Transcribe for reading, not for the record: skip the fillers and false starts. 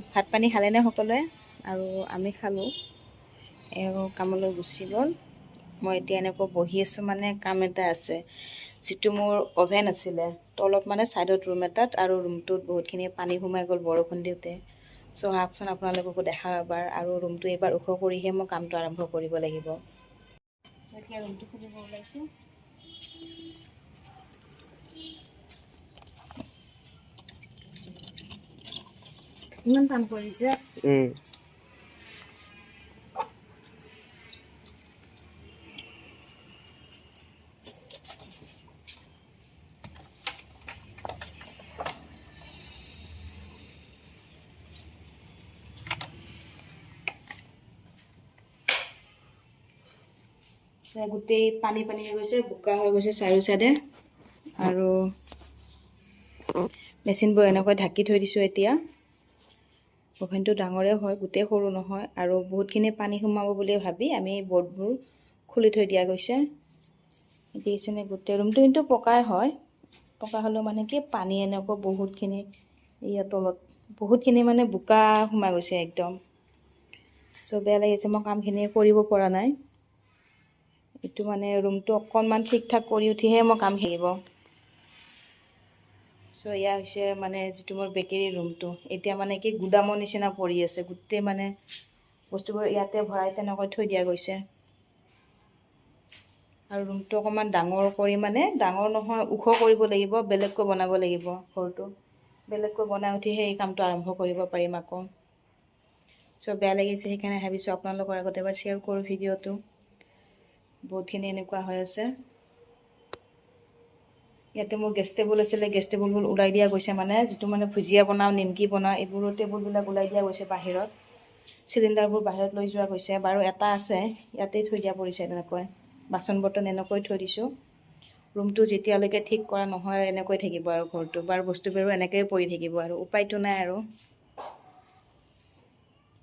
ভাত পানী খালেনে সকলোৱে? আৰু আমি খালোঁ। এওঁ কামলৈ গুচি গ'ল। মই এতিয়া এনেকৈ বহি আছোঁ, মানে কাম এটা আছে। যিটো মোৰ অভেন আছিলে তলত, মানে ছাইডত ৰুম এটাত, আৰু ৰুমটোত বহুতখিনি পানী সোমাই গ'ল বৰষুণ দিওঁতে। চ' আহকচোন আপোনালোককো দেখাওঁ এবাৰ, আৰু ৰুমটো এইবাৰ ওখ কৰিহে মই কামটো আৰম্ভ কৰিব লাগিব। চ' এতিয়া ৰুমটো খুলিব ওলাইছোঁ। ইমান কাম কৰিছে। গোটেই পানী পানী হৈ গৈছে, বোকা হৈ গৈছে চাৰিও চাইডে। আৰু মেচিনবোৰ এনেকৈ ঢাকি থৈ দিছোঁ এতিয়া। অভেনটো ডাঙৰে হয়, গোটেই সৰু নহয়। আৰু বহুতখিনি পানী সোমাব বুলি ভাবি আমি বৰ্ডবোৰ খুলি থৈ দিয়া গৈছে। দেখিছেনে, গোটেই ৰুমটো কিন্তু পকাই হয়। পকা হ'লেও মানে কি, পানী এনেকৈ বহুতখিনি ইয়াৰ তলত বহুতখিনি মানে বোকা সোমাই গৈছে একদম। চ' বেয়া লাগিছে, মই কামখিনি কৰিব পৰা নাই। এইটো মানে ৰুমটো অকণমান ঠিক ঠাক কৰি উঠিহে মই কাম শিকিব। চ' এয়া হৈছে মানে যিটো মোৰ বেকেৰী ৰুমটো। এতিয়া মানে কি গুদামৰ নিচিনা পৰি আছে, গোটেই মানে বস্তুবোৰ ইয়াতে ভৰাই তেনেকৈ থৈ দিয়া গৈছে। আৰু ৰুমটো অকণমান ডাঙৰ কৰি, মানে ডাঙৰ নহয়, ওখ কৰিব লাগিব, বেলেগকৈ বনাব লাগিব ঘৰটো। বেলেগকৈ বনাই উঠিহে এই কামটো আৰম্ভ কৰিব পাৰিম আকৌ। চ' বেয়া লাগিছে, সেইকাৰণে ভাবিছোঁ আপোনালোকৰ আগত এবাৰ শ্বেয়াৰ কৰোঁ ভিডিঅ'টো। বহুতখিনি এনেকুৱা হৈ আছে। ইয়াতে মোৰ গেছ টেবুল আছিলে, গেছ টেবুলবোৰ ওলাই দিয়া গৈছে, মানে যিটো মানে ভুজিয়া বনাওঁ, নিমকি বনাওঁ, এইবোৰো টেবুলবিলাক ওলাই দিয়া গৈছে বাহিৰত। চিলিণ্ডাৰবোৰ বাহিৰত লৈ যোৱা গৈছে। বাৰু এটা আছে, ইয়াতেই থৈ দিয়া পৰিছে তেনেকৈ। বাচন বৰ্তন এনেকৈ থৈ দিছোঁ। ৰুমটো যেতিয়ালৈকে ঠিক কৰা নহয় এনেকৈ থাকিব আৰু ঘৰটো, বাৰু বস্তুবোৰো এনেকৈয়ে পৰি থাকিব, আৰু উপায়তো নাই আৰু।